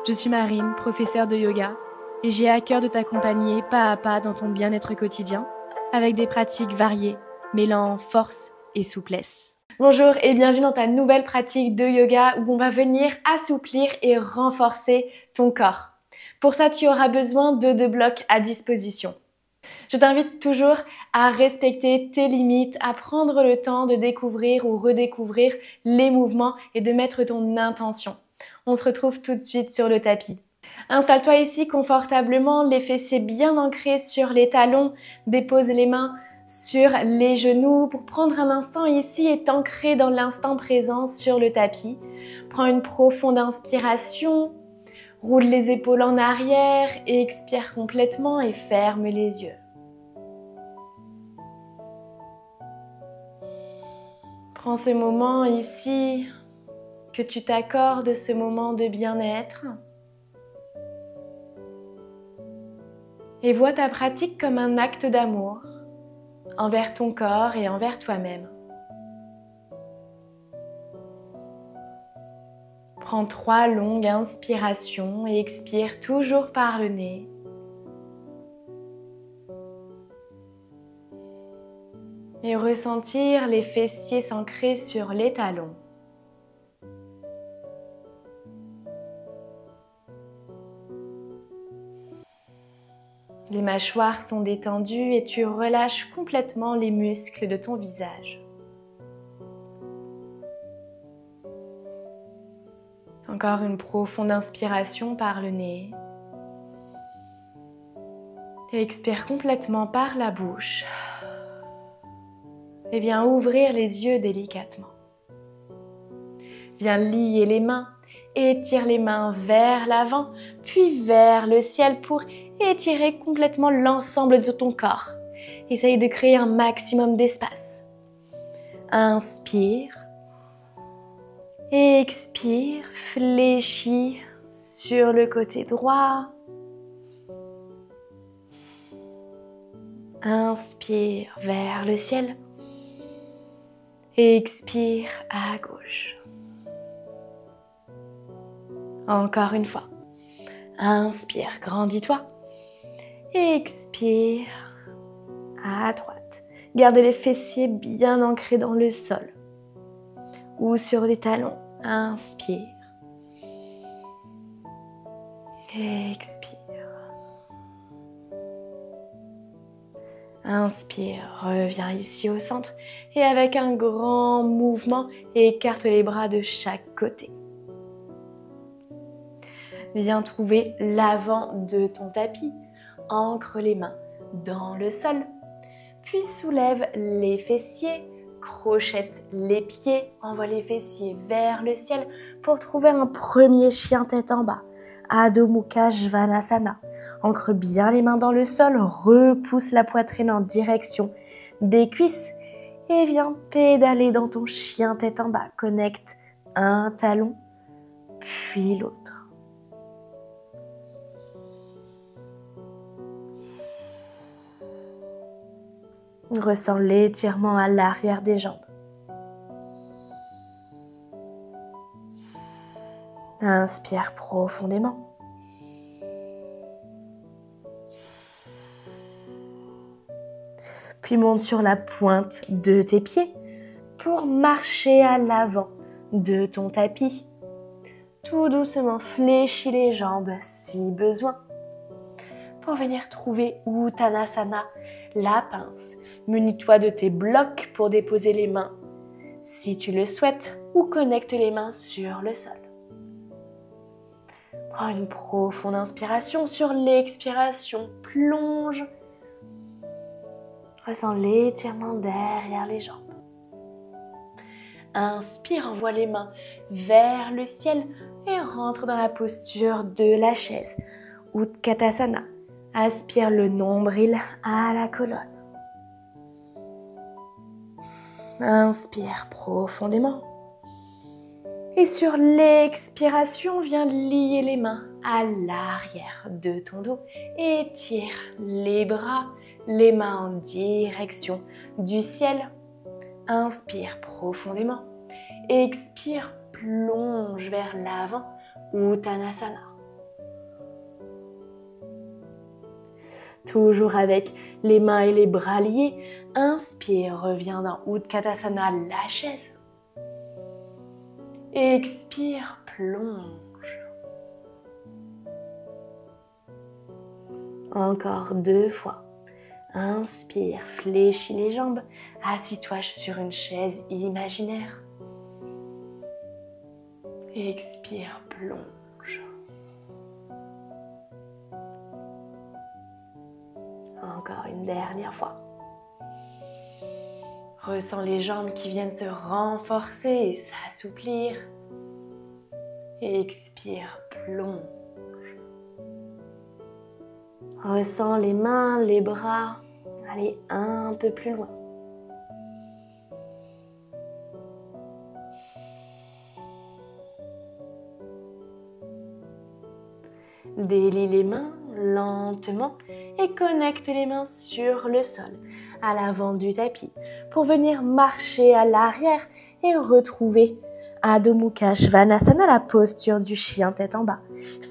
Je suis Marine, professeure de yoga, et j'ai à cœur de t'accompagner pas à pas dans ton bien-être quotidien, avec des pratiques variées, mêlant force et souplesse. Bonjour et bienvenue dans ta nouvelle pratique de yoga où on va venir assouplir et renforcer ton corps. Pour ça, tu auras besoin de 2 blocs à disposition. Je t'invite toujours à respecter tes limites, à prendre le temps de découvrir ou redécouvrir les mouvements et de mettre ton intention. On se retrouve tout de suite sur le tapis. Installe-toi ici confortablement, les fessiers bien ancrés sur les talons, dépose les mains sur les genoux pour prendre un instant ici et t'ancrer dans l'instant présent sur le tapis. Prends une profonde inspiration, roule les épaules en arrière et expire complètement et ferme les yeux. Prends ce moment ici, que tu t'accordes ce moment de bien-être. Et vois ta pratique comme un acte d'amour envers ton corps et envers toi-même. Prends 3 longues inspirations et expire toujours par le nez. Et ressentir les fessiers s'ancrer sur les talons. Les mâchoires sont détendues et tu relâches complètement les muscles de ton visage. Encore une profonde inspiration par le nez. Et expire complètement par la bouche. Et viens ouvrir les yeux délicatement. Viens lier les mains, étire les mains vers l'avant, puis vers le ciel pour étirer complètement l'ensemble de ton corps. Essaye de créer un maximum d'espace. Inspire. Expire, fléchis sur le côté droit. Inspire vers le ciel. Expire à gauche. Encore une fois. Inspire, grandis-toi. Expire à droite. Garde les fessiers bien ancrés dans le sol ou sur les talons. Inspire. Expire. Inspire, reviens ici au centre et avec un grand mouvement, écarte les bras de chaque côté. Viens trouver l'avant de ton tapis, ancre les mains dans le sol, puis soulève les fessiers, crochette les pieds, envoie les fessiers vers le ciel pour trouver un premier chien tête en bas. Adho Mukha Svanasana. Ancre bien les mains dans le sol, repousse la poitrine en direction des cuisses et viens pédaler dans ton chien tête en bas. Connecte un talon, puis l'autre. Ressens l'étirement à l'arrière des jambes. Inspire profondément. Puis monte sur la pointe de tes pieds pour marcher à l'avant de ton tapis. Tout doucement, fléchis les jambes si besoin. Pour venir trouver Uttanasana, la pince. Munis-toi de tes blocs pour déposer les mains si tu le souhaites ou connecte les mains sur le sol. Prends une profonde inspiration. Sur l'expiration, plonge. Ressens l'étirement derrière les jambes. Inspire, envoie les mains vers le ciel et rentre dans la posture de la chaise. Utkatasana. Aspire le nombril à la colonne. Inspire profondément. Et sur l'expiration, viens lier les mains à l'arrière de ton dos. Étire les bras, les mains en direction du ciel. Inspire profondément. Expire, plonge vers l'avant, Uttanasana. Toujours avec les mains et les bras liés. Inspire, reviens dans Utkatasana, la chaise. Expire, plonge. Encore 2 fois. Inspire, fléchis les jambes. Assis-toi sur une chaise imaginaire. Expire, plonge. Encore une dernière fois. Ressens les jambes qui viennent se renforcer et s'assouplir. Expire, plonge. Ressens les mains, les bras. Allez un peu plus loin. Délie les mains lentement et connecte les mains sur le sol, à l'avant du tapis, pour venir marcher à l'arrière et retrouver Adho Mukha Svanasana, la posture du chien tête en bas.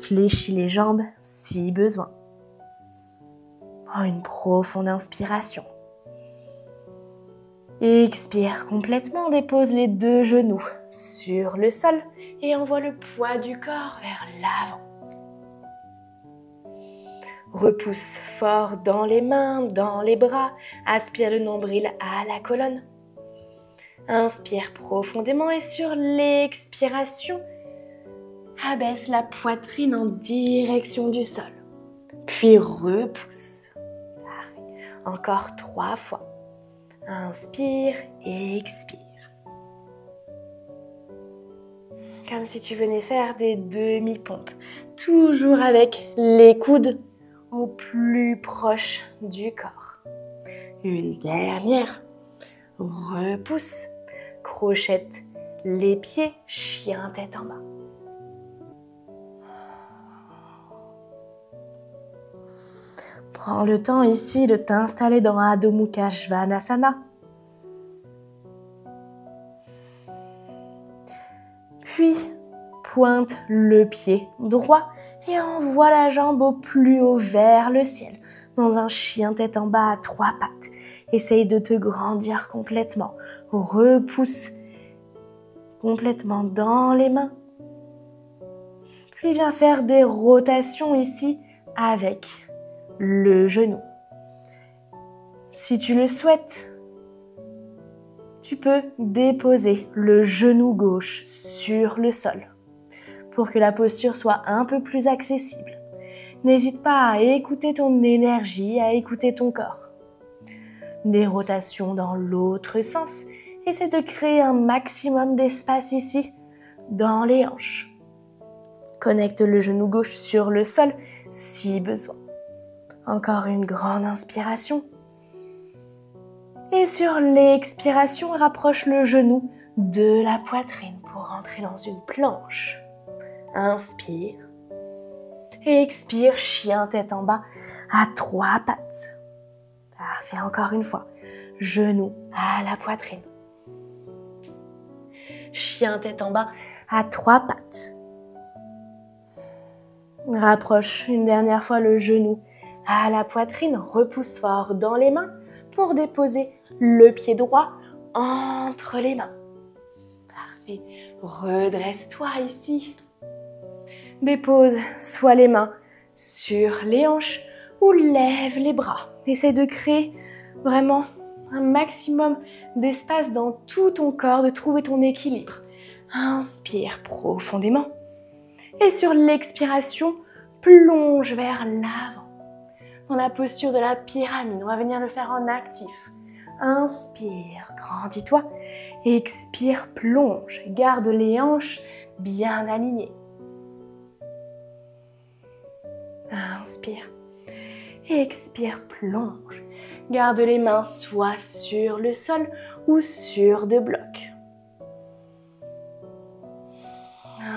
Fléchis les jambes si besoin. Prends une profonde inspiration. Expire complètement, dépose les 2 genoux sur le sol et envoie le poids du corps vers l'avant. Repousse fort dans les mains, dans les bras. Aspire le nombril à la colonne. Inspire profondément et sur l'expiration, abaisse la poitrine en direction du sol. Puis repousse. Encore 3 fois. Inspire et expire. Comme si tu venais faire des demi-pompes. Toujours avec les coudes au plus proche du corps. Une dernière. Repousse. Crochette les pieds, chien tête en bas. Prends le temps ici de t'installer dans Adho Mukha Svanasana. Puis, pointe le pied droit et envoie la jambe au plus haut vers le ciel, dans un chien tête en bas à 3 pattes. Essaye de te grandir complètement. Repousse complètement dans les mains. Puis viens faire des rotations ici avec le genou. Si tu le souhaites, tu peux déposer le genou gauche sur le sol pour que la posture soit un peu plus accessible. N'hésite pas à écouter ton énergie, à écouter ton corps. Des rotations dans l'autre sens. Essaie de créer un maximum d'espace ici dans les hanches. Connecte le genou gauche sur le sol si besoin. Encore une grande inspiration. Et sur l'expiration, rapproche le genou de la poitrine pour rentrer dans une planche. Inspire. Et expire, chien tête en bas à 3 pattes. Parfait, encore une fois. Genou à la poitrine. Chien tête en bas à 3 pattes. Rapproche une dernière fois le genou à la poitrine. Repousse fort dans les mains pour déposer le pied droit entre les mains. Parfait. Redresse-toi ici. Dépose soit les mains sur les hanches ou lève les bras. Essaie de créer vraiment un maximum d'espace dans tout ton corps, de trouver ton équilibre. Inspire profondément. Et sur l'expiration, plonge vers l'avant. Dans la posture de la pyramide, on va venir le faire en actif. Inspire, grandis-toi. Expire, plonge. Garde les hanches bien alignées. Inspire. Expire, plonge. Garde les mains soit sur le sol ou sur 2 blocs.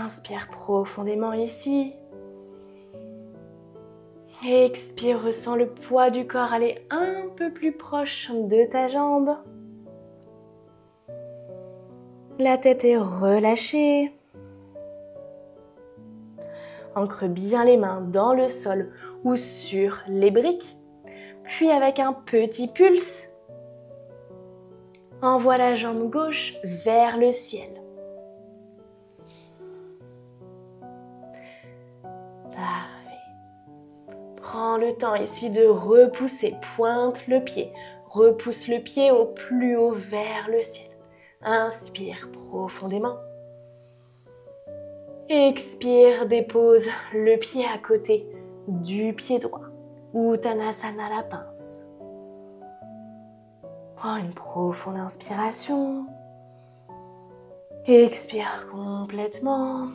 Inspire profondément ici. Expire, ressens le poids du corps aller un peu plus proche de ta jambe. La tête est relâchée. Ancre bien les mains dans le sol ou sur les briques. Puis avec un petit pulse, envoie la jambe gauche vers le ciel. Parfait. Prends le temps ici de repousser, pointe le pied. Repousse le pied au plus haut vers le ciel. Inspire profondément. Expire, dépose le pied à côté du pied droit. Uttanasana, la pince. Prends une profonde inspiration. Expire complètement.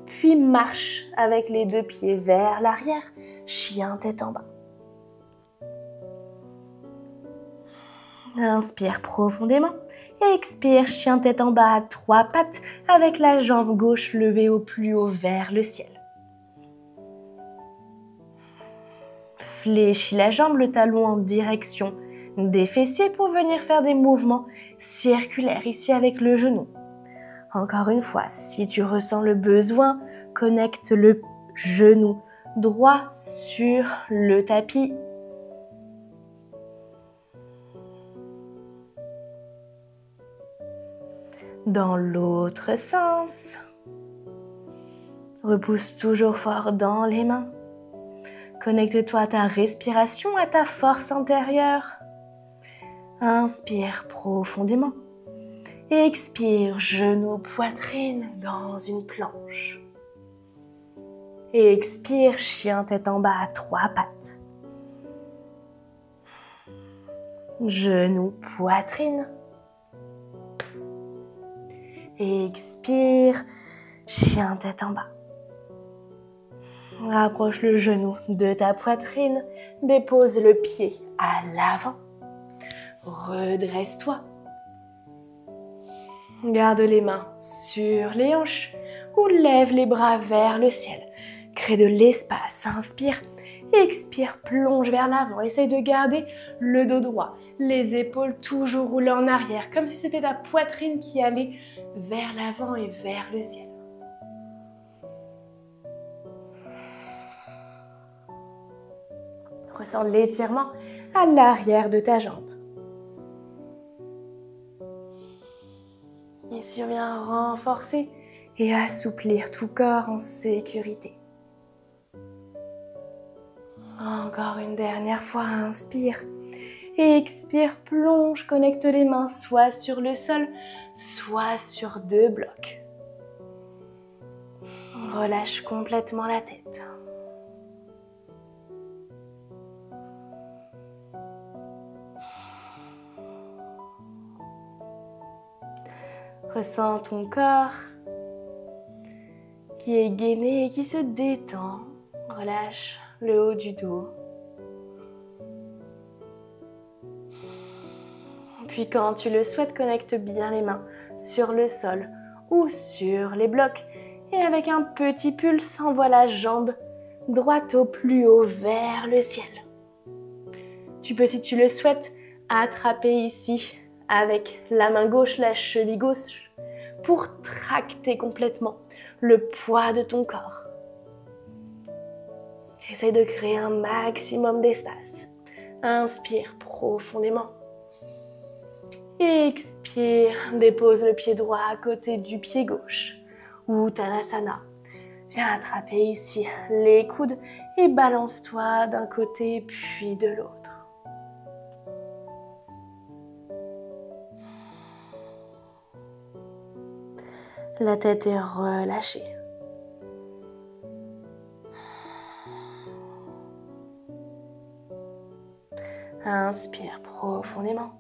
Puis marche avec les deux pieds vers l'arrière, chien tête en bas. Inspire profondément. Expire, chien tête en bas à 3 pattes avec la jambe gauche levée au plus haut vers le ciel. Fléchis la jambe, le talon en direction des fessiers pour venir faire des mouvements circulaires ici avec le genou. Encore une fois, si tu ressens le besoin, connecte le genou droit sur le tapis. Dans l'autre sens, repousse toujours fort dans les mains. Connecte-toi à ta respiration, à ta force intérieure. Inspire profondément. Expire, genou, poitrine dans une planche. Expire, chien tête en bas à 3 pattes. Genou, poitrine. Expire, chien tête en bas. Rapproche le genou de ta poitrine, dépose le pied à l'avant. Redresse-toi. Garde les mains sur les hanches ou lève les bras vers le ciel. Crée de l'espace, inspire. Expire, plonge vers l'avant. Essaye de garder le dos droit, les épaules toujours roulées en arrière, comme si c'était ta poitrine qui allait vers l'avant et vers le ciel. Ressens l'étirement à l'arrière de ta jambe. Ici, on vient renforcer et assouplir tout corps en sécurité. Encore une dernière fois, inspire. Et expire, plonge, connecte les mains soit sur le sol, soit sur 2 blocs. Relâche complètement la tête. Ressens ton corps qui est gainé et qui se détend. Relâche le haut du dos. Puis quand tu le souhaites, connecte bien les mains sur le sol ou sur les blocs. Et avec un petit pulse, envoie la jambe droite au plus haut vers le ciel. Tu peux, si tu le souhaites, attraper ici avec la main gauche, la cheville gauche, pour tracter complètement le poids de ton corps. Essaye de créer un maximum d'espace. Inspire profondément. Expire, dépose le pied droit à côté du pied gauche. Uttanasana. Viens attraper ici les coudes et balance-toi d'un côté puis de l'autre. La tête est relâchée. Inspire profondément.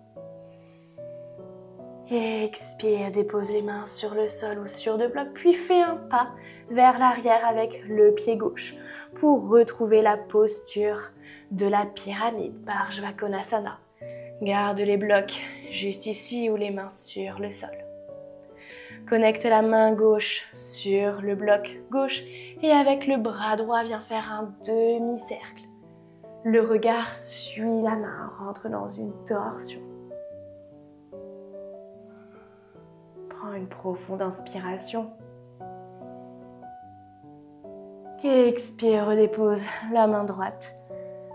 Expire, dépose les mains sur le sol ou sur 2 blocs, puis fais un pas vers l'arrière avec le pied gauche pour retrouver la posture de la pyramide par Konasana. Garde les blocs juste ici ou les mains sur le sol. Connecte la main gauche sur le bloc gauche et avec le bras droit, viens faire un demi-cercle. Le regard suit la main, rentre dans une torsion. Prends une profonde inspiration. Et expire, redépose la main droite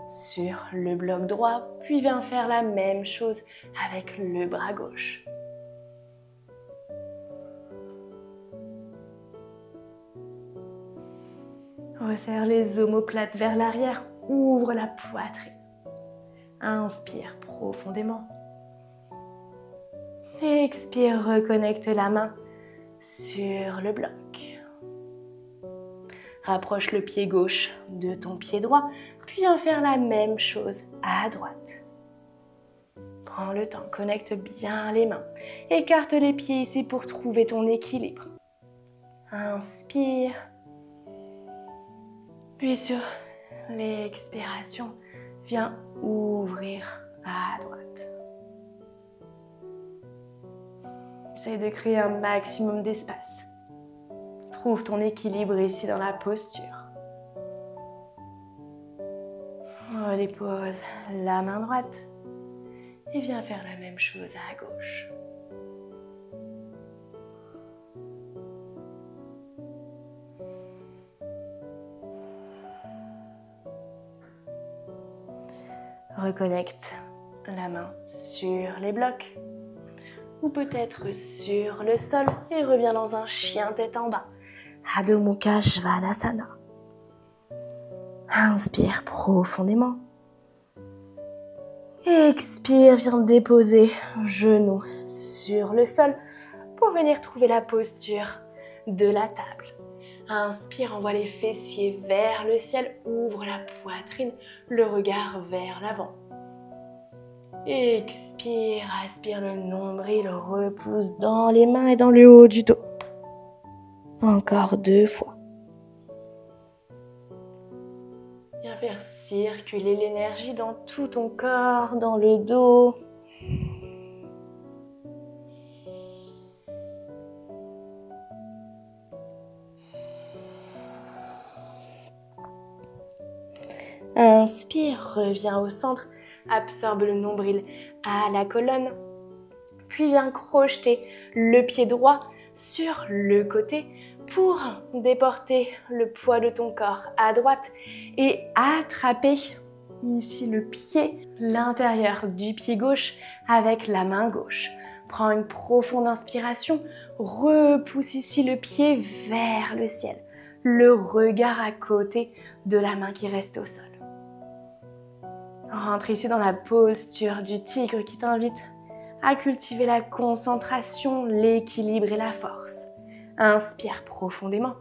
sur le bloc droit, puis viens faire la même chose avec le bras gauche. Resserre les omoplates vers l'arrière, ouvre la poitrine. Inspire profondément. Expire, reconnecte la main sur le bloc. Rapproche le pied gauche de ton pied droit, puis viens faire la même chose à droite. Prends le temps, connecte bien les mains. Écarte les pieds ici pour trouver ton équilibre. Inspire. Puis sur l'expiration, viens ouvrir à droite. Essaye de créer un maximum d'espace. Trouve ton équilibre ici dans la posture. Redépose la main droite et viens faire la même chose à gauche. Reconnecte la main sur les blocs ou peut-être sur le sol et reviens dans un chien tête en bas. Adho Mukha Svanasana. Inspire profondément. Expire, viens déposer genou sur le sol pour venir trouver la posture de la table. Inspire, envoie les fessiers vers le ciel, ouvre la poitrine, le regard vers l'avant. Expire, aspire le nombril, repousse dans les mains et dans le haut du dos. Encore 2 fois. Viens faire circuler l'énergie dans tout ton corps, dans le dos. Inspire, reviens au centre, absorbe le nombril à la colonne, puis viens crocheter le pied droit sur le côté pour déporter le poids de ton corps à droite et attraper ici le pied, l'intérieur du pied gauche avec la main gauche. Prends une profonde inspiration, repousse ici le pied vers le ciel, le regard à côté de la main qui reste au sol. Rentre ici dans la posture du tigre qui t'invite à cultiver la concentration, l'équilibre et la force. Inspire profondément.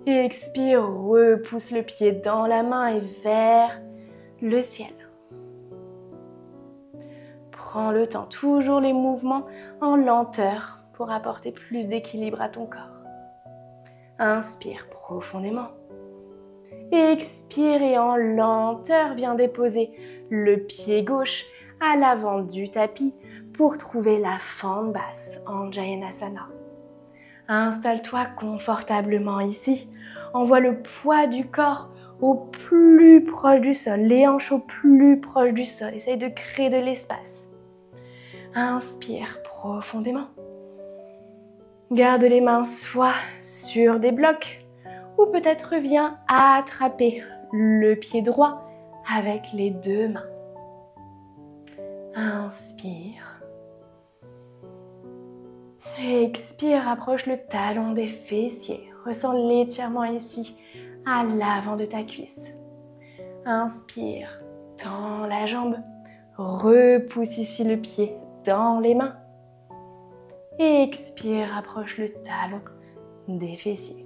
Expire, repousse le pied dans la main et vers le ciel. Prends le temps, toujours les mouvements en lenteur pour apporter plus d'équilibre à ton corps. Inspire profondément. Expire et en lenteur, viens déposer le pied gauche à l'avant du tapis pour trouver la fente basse en Jayanasana. Installe-toi confortablement ici. Envoie le poids du corps au plus proche du sol, les hanches au plus proche du sol. Essaye de créer de l'espace. Inspire profondément. Garde les mains soit sur des blocs ou peut-être viens attraper le pied droit avec les 2 mains. Inspire. Expire, approche le talon des fessiers. Ressens l'étirement ici à l'avant de ta cuisse. Inspire, tends la jambe. Repousse ici le pied dans les mains. Expire, approche le talon des fessiers.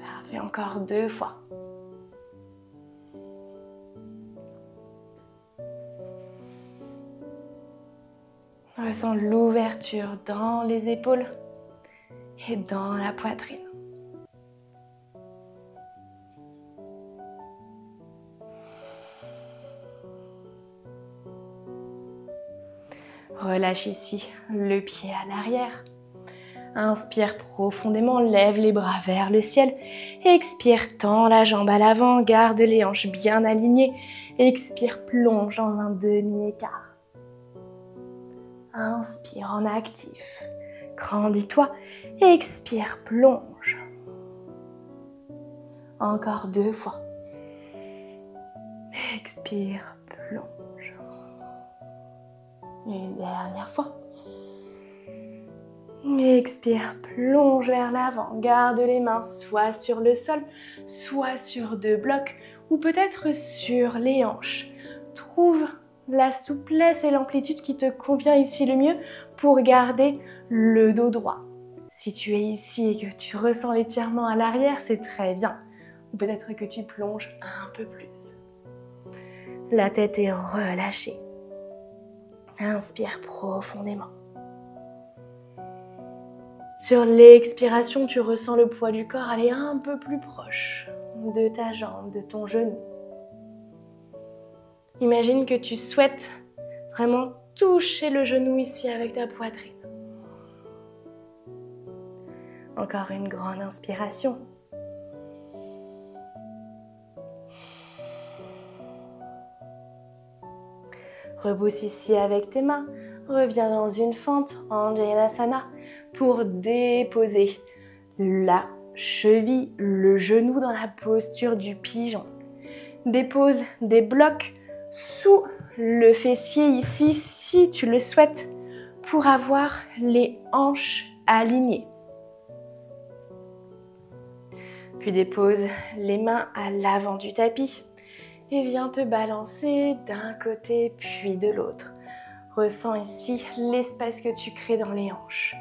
Parfait, encore 2 fois. Ressens l'ouverture dans les épaules et dans la poitrine. Relâche ici le pied à l'arrière. Inspire profondément, lève les bras vers le ciel. Expire, tends la jambe à l'avant, garde les hanches bien alignées. Expire, plonge dans un demi-écart. Inspire en actif. Grandis-toi. Expire, plonge. Encore 2 fois. Expire, plonge. Une dernière fois. Expire, plonge vers l'avant. Garde les mains soit sur le sol, soit sur deux blocs ou peut-être sur les hanches. Trouve la souplesse et l'amplitude qui te convient ici le mieux pour garder le dos droit. Si tu es ici et que tu ressens l'étirement à l'arrière, c'est très bien. Ou peut-être que tu plonges un peu plus. La tête est relâchée. Inspire profondément. Sur l'expiration, tu ressens le poids du corps aller un peu plus proche de ta jambe, de ton genou. Imagine que tu souhaites vraiment toucher le genou ici avec ta poitrine. Encore une grande inspiration. Repousse ici avec tes mains. Reviens dans une fente en Jayanasana pour déposer la cheville, le genou dans la posture du pigeon. Dépose des blocs sous le fessier ici si tu le souhaites pour avoir les hanches alignées. Puis dépose les mains à l'avant du tapis et viens te balancer d'un côté puis de l'autre. Ressens ici l'espace que tu crées dans les hanches.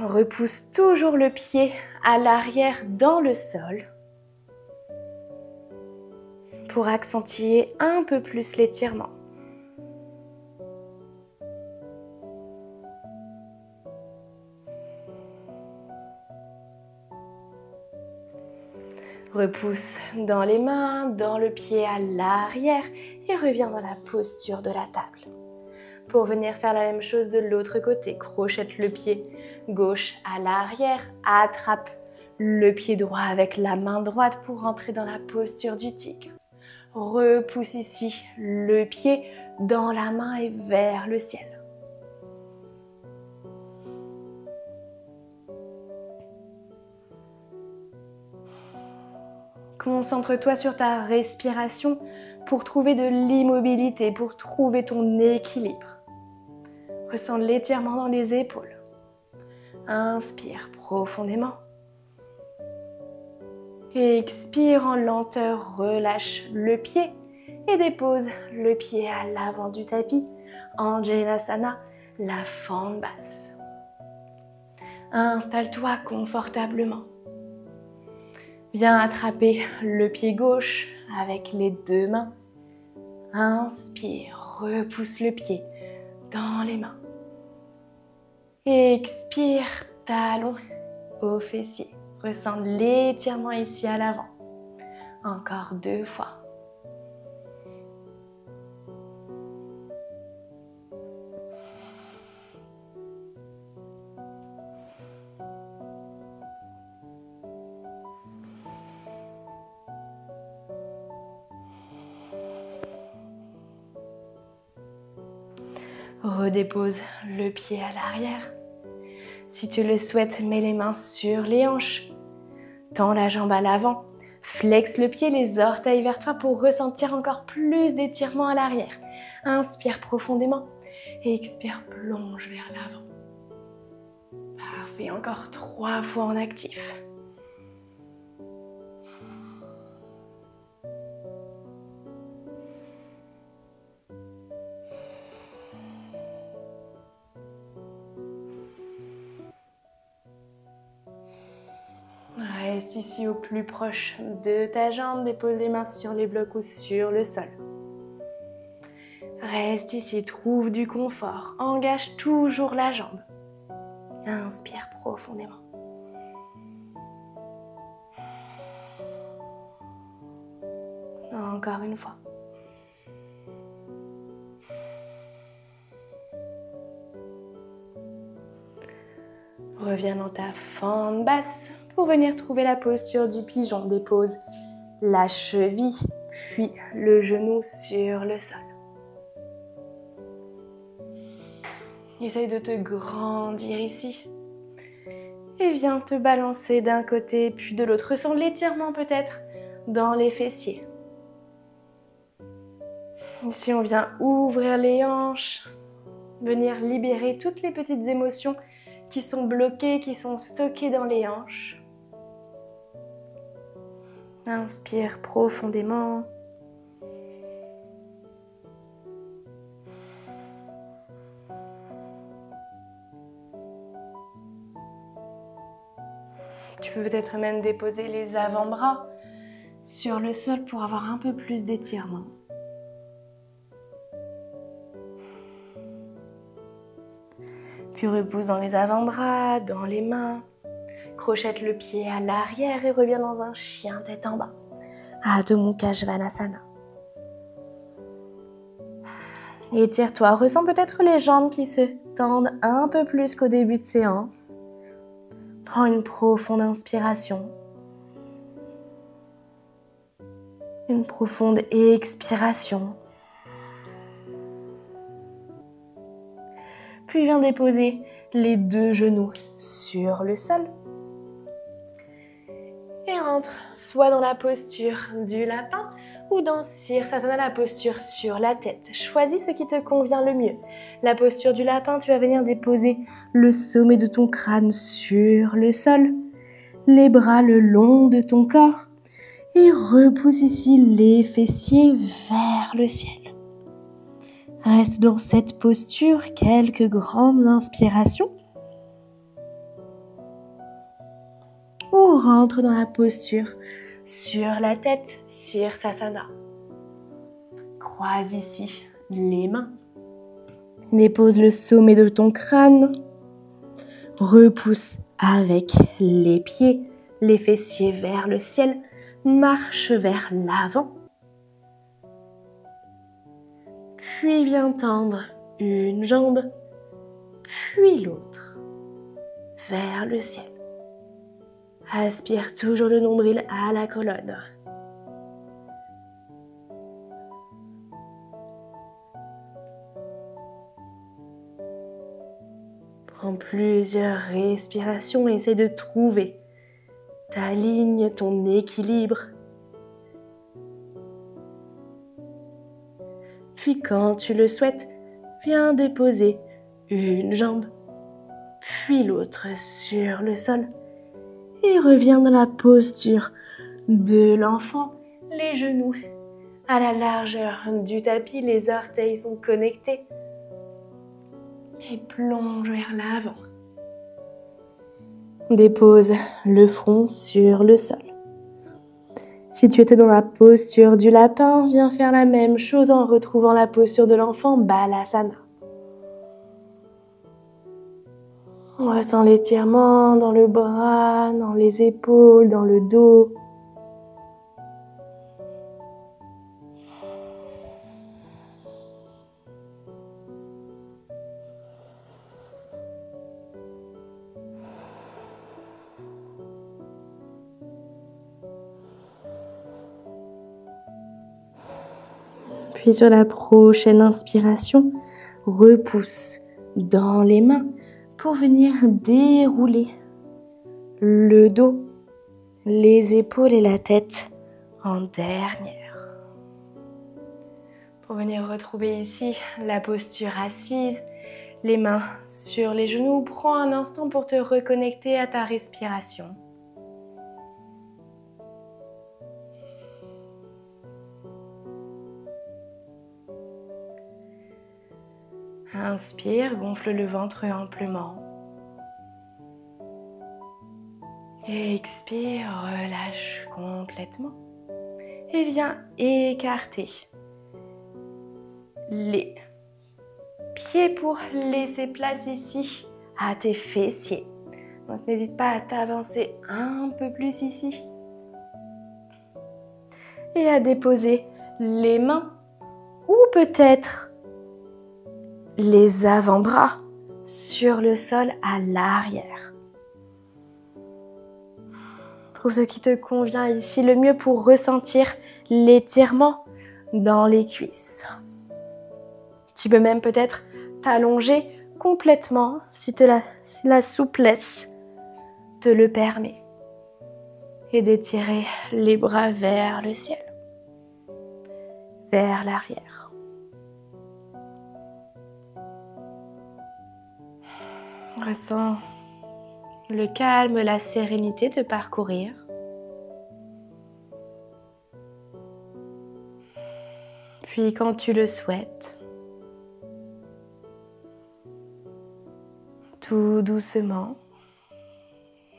Repousse toujours le pied à l'arrière dans le sol pour accentuer un peu plus l'étirement. Repousse dans les mains, dans le pied à l'arrière et reviens dans la posture de la table. Pour venir faire la même chose de l'autre côté, crochette le pied gauche à l'arrière, attrape le pied droit avec la main droite pour rentrer dans la posture du tigre. Repousse ici le pied dans la main et vers le ciel. Concentre-toi sur ta respiration pour trouver de l'immobilité, pour trouver ton équilibre. Ressens l'étirement dans les épaules. Inspire profondément. Expire en lenteur, relâche le pied et dépose le pied à l'avant du tapis en Jayanasana, la fente basse. Installe-toi confortablement. Viens attraper le pied gauche avec les deux mains. Inspire, repousse le pied dans les mains. Expire, talon au fessier. Ressens l'étirement ici à l'avant. Encore 2 fois. Redépose le pied à l'arrière. Si tu le souhaites, mets les mains sur les hanches. Tends la jambe à l'avant. Flexe le pied, les orteils vers toi pour ressentir encore plus d'étirement à l'arrière. Inspire profondément et expire, plonge vers l'avant. Parfait, encore 3 fois en actif. Reste ici au plus proche de ta jambe, dépose les mains sur les blocs ou sur le sol. Reste ici, trouve du confort, engage toujours la jambe. Inspire profondément. Encore une fois. Reviens dans ta fente basse pour venir trouver la posture du pigeon. Dépose la cheville, puis le genou sur le sol. Essaye de te grandir ici. Et viens te balancer d'un côté puis de l'autre. Ressens l'étirement peut-être dans les fessiers. Ici, on vient ouvrir les hanches, venir libérer toutes les petites émotions qui sont bloquées, qui sont stockées dans les hanches. Inspire profondément. Tu peux peut-être même déposer les avant-bras sur le sol pour avoir un peu plus d'étirement. Puis repousse dans les avant-bras, dans les mains. Crochette le pied à l'arrière et reviens dans un chien tête en bas. Adho Mukha Svanasana. Étire-toi. Ressens peut-être les jambes qui se tendent un peu plus qu'au début de séance. Prends une profonde inspiration. Une profonde expiration. Puis viens déposer les deux genoux sur le sol. Et rentre soit dans la posture du lapin ou dans Sirsasana, la posture sur la tête. Choisis ce qui te convient le mieux. La posture du lapin, tu vas venir déposer le sommet de ton crâne sur le sol, les bras le long de ton corps et repousse ici les fessiers vers le ciel. Reste dans cette posture quelques grandes inspirations. Ou rentre dans la posture sur la tête, Sirsasana. Croise ici les mains. Dépose le sommet de ton crâne. Repousse avec les pieds, les fessiers vers le ciel. Marche vers l'avant. Puis viens tendre une jambe, puis l'autre, vers le ciel. Aspire toujours le nombril à la colonne. Prends plusieurs respirations et essaie de trouver ta ligne, ton équilibre. Puis quand tu le souhaites, viens déposer une jambe, puis l'autre sur le sol. Et reviens dans la posture de l'enfant, les genoux à la largeur du tapis, les orteils sont connectés. Et plonge vers l'avant. Dépose le front sur le sol. Si tu étais dans la posture du lapin, viens faire la même chose en retrouvant la posture de l'enfant, Balasana. On ressent l'étirement dans le bras, dans les épaules, dans le dos. Puis sur la prochaine inspiration, repousse dans les mains pour venir dérouler le dos, les épaules et la tête en dernière. Pour venir retrouver ici la posture assise, les mains sur les genoux, prends un instant pour te reconnecter à ta respiration. Inspire, gonfle le ventre amplement. Expire, relâche complètement. Et viens écarter les pieds pour laisser place ici à tes fessiers. Donc n'hésite pas à t'avancer un peu plus ici. Et à déposer les mains ou peut-être les avant-bras sur le sol à l'arrière. Trouve ce qui te convient ici le mieux pour ressentir l'étirement dans les cuisses. Tu peux même peut-être t'allonger complètement si la souplesse te le permet. et d'étirer les bras vers le ciel, vers l'arrière. Ressens le calme, la sérénité te parcourir. Puis quand tu le souhaites, tout doucement,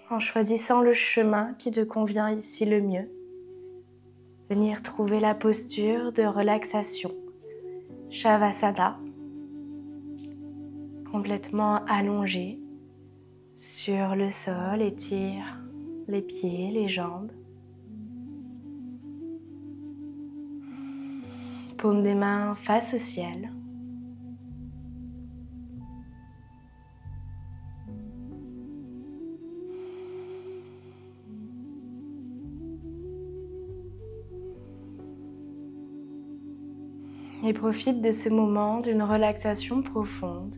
en choisissant le chemin qui te convient ici le mieux, venir trouver la posture de relaxation, Shavasana, complètement allongé sur le sol, étire les pieds, les jambes. Paume des mains face au ciel. Et profite de ce moment d'une relaxation profonde.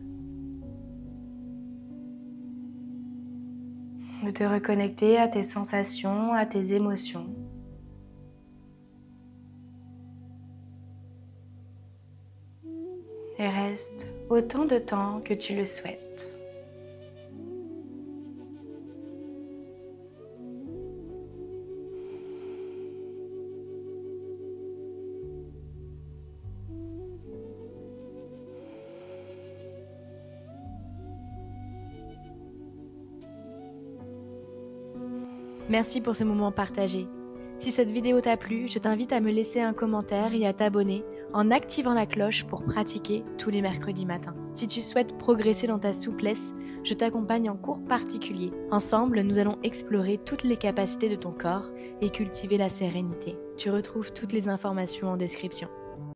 De te reconnecter à tes sensations, à tes émotions. Et reste autant de temps que tu le souhaites. Merci pour ce moment partagé. Si cette vidéo t'a plu, je t'invite à me laisser un commentaire et à t'abonner en activant la cloche pour pratiquer tous les mercredis matins. Si tu souhaites progresser dans ta souplesse, je t'accompagne en cours particulier. Ensemble, nous allons explorer toutes les capacités de ton corps et cultiver la sérénité. Tu retrouves toutes les informations en description.